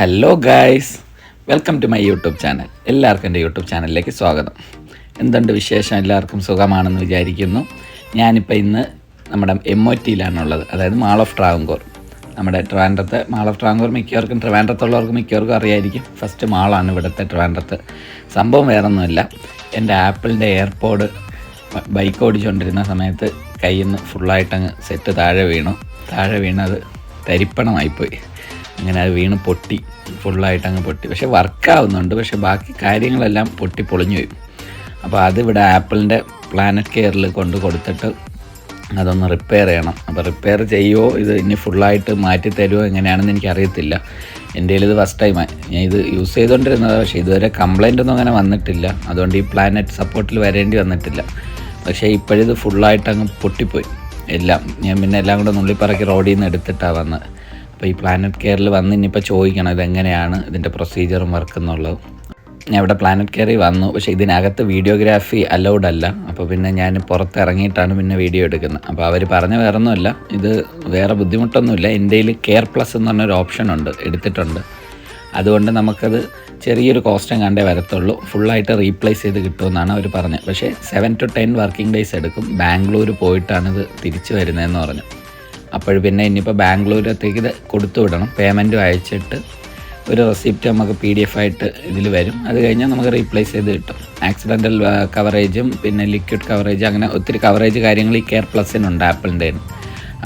Hello guys, welcome to my YouTube channel. എല്ലാവർക്കും എൻ്റെ YouTube ചാനലിലേക്ക് സ്വാഗതം. എന്തുണ്ട് വിശേഷം? എല്ലാവർക്കും സുഖമാണെന്ന് വിചാരിക്കുന്നു. ഞാനിപ്പോൾ ഇന്ന് നമ്മുടെ MOTയിലാണുള്ളത്, അതായത് മാൾ ഓഫ് ട്രാവൻകൂർ. നമ്മുടെ ട്രിവാൻഡ്രത്തെ മാൾ ഓഫ് ട്രാവൻകൂർ മിക്കവർക്കും, ട്രിവാൻഡ്രത്തുള്ളവർക്ക് മിക്കവർക്കും അറിയായിരിക്കും. ഫസ്റ്റ് മാളാണ് ഇവിടുത്തെ ട്രിവാൻഡ്രത്ത്. സംഭവം വേറൊന്നുമില്ല, എൻ്റെ ആപ്പിളിൻ്റെ എയർപോഡ് ബൈക്ക് ഓടിച്ചുകൊണ്ടിരുന്ന സമയത്ത് കയ്യിൽ നിന്ന് ഫുള്ളായിട്ടങ്ങ് സെറ്റ് താഴെ വീണത് തരിപ്പണമായിപ്പോയി. അങ്ങനെ അത് വീണ് പൊട്ടി, ഫുള്ളായിട്ടങ്ങ് പൊട്ടി. പക്ഷേ വർക്കാവുന്നുണ്ട്, പക്ഷേ ബാക്കി കാര്യങ്ങളെല്ലാം പൊട്ടി പൊളിഞ്ഞു പോയി. അപ്പോൾ അതിവിടെ ആപ്പിളിൻ്റെ പ്ലാനറ്റ് കെയറിൽ കൊടുത്തിട്ട് അതൊന്ന് റിപ്പയർ ചെയ്യണം. അപ്പോൾ റിപ്പയർ ചെയ്യുമോ, ഇത് ഇനി ഫുള്ളായിട്ട് മാറ്റി തരുമോ എങ്ങനെയാണെന്ന് എനിക്കറിയത്തില്ല. എൻ്റെ കയ്യിൽ ഇത് ഫസ്റ്റ് ടൈമാണ്, ഞാൻ ഇത് യൂസ് ചെയ്തുകൊണ്ടിരുന്നത്. പക്ഷേ ഇതുവരെ കംപ്ലൈൻ്റ് ഒന്നും അങ്ങനെ വന്നിട്ടില്ല, അതുകൊണ്ട് ഈ പ്ലാനറ്റ് സപ്പോർട്ടിൽ വരേണ്ടി വന്നിട്ടില്ല. പക്ഷേ ഇപ്പോഴിത് ഫുള്ളായിട്ടങ്ങ് പൊട്ടിപ്പോയി എല്ലാം. ഞാൻ പിന്നെ എല്ലാം കൂടെ നുള്ളിപ്പറക്കി റോഡിൽ നിന്ന് എടുത്തിട്ടാണ് വന്നത്. അപ്പോൾ ഈ പ്ലാനറ്റ് കെയറിൽ വന്ന് ഇനിയിപ്പോൾ ചോദിക്കണം ഇതെങ്ങനെയാണ് ഇതിൻ്റെ പ്രൊസീജിയറും വർക്ക് എന്നുള്ളത്. ഞാൻ ഇവിടെ പ്ലാനറ്റ് കെയറിൽ വന്നു, പക്ഷേ ഇതിനകത്ത് വീഡിയോഗ്രാഫി അലൗഡ് അല്ല. അപ്പോൾ പിന്നെ ഞാൻ പുറത്തിറങ്ങിയിട്ടാണ് പിന്നെ വീഡിയോ എടുക്കുന്നത്. അപ്പോൾ അവർ പറഞ്ഞ വേറൊന്നുമല്ല, ഇത് വേറെ ബുദ്ധിമുട്ടൊന്നുമില്ല. എൻ്റെ കയ്യിൽ കെയർ പ്ലസ് എന്ന് പറഞ്ഞൊരു ഓപ്ഷൻ ഉണ്ട്, എടുത്തിട്ടുണ്ട്. അതുകൊണ്ട് നമുക്കത് ചെറിയൊരു കോസ്റ്റും കണ്ടേ വരത്തുള്ളൂ, ഫുള്ളായിട്ട് റീപ്ലേസ് ചെയ്ത് കിട്ടുമെന്നാണ് അവർ പറഞ്ഞത്. പക്ഷേ 7 to 10 വർക്കിംഗ് ഡേയ്സ് എടുക്കും. ബാംഗ്ലൂർ പോയിട്ടാണിത് തിരിച്ചു വരുന്നതെന്ന് പറഞ്ഞു. അപ്പോൾ പിന്നെ ഇനിയിപ്പോൾ ബാംഗ്ലൂരത്തേക്ക് ഇത് കൊടുത്തു വിടണം. പേയ്മെൻറ്റും അയച്ചിട്ട് ഒരു റെസിപ്റ്റ് നമുക്ക് PDF ആയിട്ട് ഇതിൽ വരും. അത് കഴിഞ്ഞാൽ നമുക്ക് റീപ്ലേസ് ചെയ്ത് കിട്ടും. ആക്സിഡൻ്റൽ കവറേജും പിന്നെ ലിക്വിഡ് കവറേജ്, അങ്ങനെ ഒത്തിരി കവറേജ് കാര്യങ്ങൾ ഈ കെയർ പ്ലസിനുണ്ട് ആപ്പിളിൻ്റെ.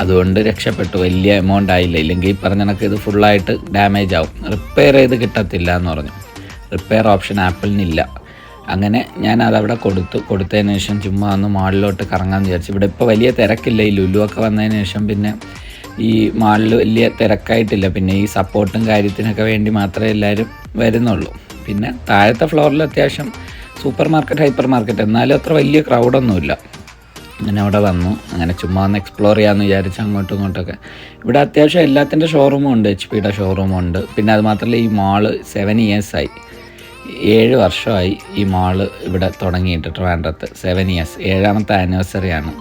അതുകൊണ്ട് രക്ഷപ്പെട്ടു, വലിയ എമൗണ്ട് ആയില്ല. ഇല്ലെങ്കിൽ പറഞ്ഞ കണക്ക് ഇത് ഫുള്ളായിട്ട് ഡാമേജ് ആവും, റിപ്പയർ ചെയ്ത് കിട്ടത്തില്ല എന്ന് പറഞ്ഞു. റിപ്പയർ ഓപ്ഷൻ ആപ്പിളിനില്ല. അങ്ങനെ ഞാൻ അതവിടെ കൊടുത്തതിന് ശേഷം ചുമ്മാ ഒന്ന് മാളിലോട്ട് കറങ്ങാമെന്ന് വിചാരിച്ചു. ഇവിടെ ഇപ്പോൾ വലിയ തിരക്കില്ല, ഈ ലുലു ഒക്കെ വന്നതിന് ശേഷം പിന്നെ ഈ മാളിൽ വലിയ തിരക്കായിട്ടില്ല. പിന്നെ ഈ സപ്പോർട്ടും കാര്യത്തിനൊക്കെ വേണ്ടി മാത്രമേ എല്ലാവരും വരുന്നുള്ളൂ. പിന്നെ താഴത്തെ ഫ്ലോറിൽ അത്യാവശ്യം സൂപ്പർ മാർക്കറ്റ്, ഹൈപ്പർ മാർക്കറ്റ്, എന്നാലും അത്ര വലിയ ക്രൗഡൊന്നുമില്ല. അങ്ങനെ അവിടെ വന്നു, അങ്ങനെ ചുമ്മാ ഒന്ന് എക്സ്പ്ലോർ ചെയ്യാമെന്ന് വിചാരിച്ചു അങ്ങോട്ടും ഇങ്ങോട്ടൊക്കെ. ഇവിടെ അത്യാവശ്യം എല്ലാത്തിൻ്റെ ഷോറൂമും ഉണ്ട്, HP ഷോറൂമും ഉണ്ട്. പിന്നെ അത് മാത്രമല്ല, ഈ മാള് 7 years ആയി, 7 വർഷമായി ഈ മാള് ഇവിടെ തുടങ്ങിയിട്ട് ട്രിവാൻഡ്രത്ത്. 7 years, 7ാമത്തെ ആനിവേഴ്സറിയാണ്.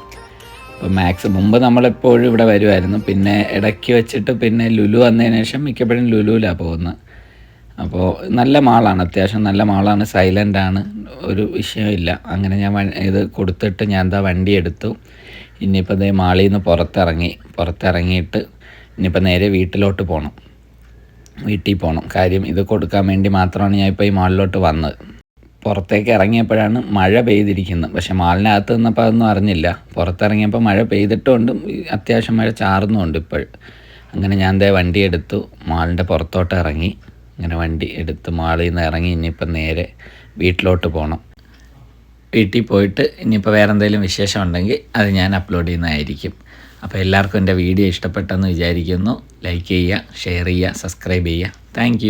അപ്പോൾ മുമ്പ് നമ്മളെപ്പോഴും ഇവിടെ വരുമായിരുന്നു. പിന്നെ ഇടയ്ക്ക് വെച്ചിട്ട് പിന്നെ ലുലു വന്നതിന് ശേഷം മിക്കപ്പോഴും ലുലുവിലാണ് പോകുന്നത്. അപ്പോൾ നല്ല മാളാണ്, അത്യാവശ്യം നല്ല മാളാണ്, സൈലൻ്റാണ്, ഒരു വിഷയമില്ല. അങ്ങനെ ഞാൻ ഇത് കൊടുത്തിട്ട് ഞാൻ എന്താ വണ്ടി എടുത്തു. ഇനിയിപ്പോൾ ഇതേ മാളിൽ നിന്ന് പുറത്തിറങ്ങിയിട്ട് ഇനിയിപ്പോൾ നേരെ വീട്ടിൽ പോകണം. കാര്യം ഇത് കൊടുക്കാൻ വേണ്ടി മാത്രമാണ് ഞാൻ ഇപ്പോൾ ഈ മാളിലോട്ട് വന്നത്. പുറത്തേക്ക് ഇറങ്ങിയപ്പോഴാണ് മഴ പെയ്തിരിക്കുന്നത്. പക്ഷേ മാളിനകത്ത് നിന്നപ്പോൾ അതൊന്നും അറിഞ്ഞില്ല. പുറത്തിറങ്ങിയപ്പോൾ മഴ പെയ്തിട്ടുമുണ്ട്, അത്യാവശ്യം മഴ ചാറുന്നുമുണ്ട് ഇപ്പോൾ. അങ്ങനെ ഞാൻ വണ്ടി എടുത്തു, മാളിൻ്റെ പുറത്തോട്ട് ഇറങ്ങി. അങ്ങനെ വണ്ടി എടുത്ത് മാളിൽ നിന്ന് ഇറങ്ങി ഇനിയിപ്പം നേരെ വീട്ടിലോട്ട് പോകണം. വീട്ടിൽ പോയിട്ട് ഇനിയിപ്പോൾ വേറെ എന്തെങ്കിലും വിശേഷം ഉണ്ടെങ്കിൽ അത് ഞാൻ അപ്ലോഡ് ചെയ്യുന്നതായിരിക്കും. അപ്പോൾ എല്ലാവർക്കും എൻ്റെ വീഡിയോ ഇഷ്ടപ്പെട്ടെന്ന് വിചാരിക്കുന്നു. ലൈക്ക് ചെയ്യുക, ഷെയർ ചെയ്യുക, സബ്സ്ക്രൈബ് ചെയ്യുക. താങ്ക്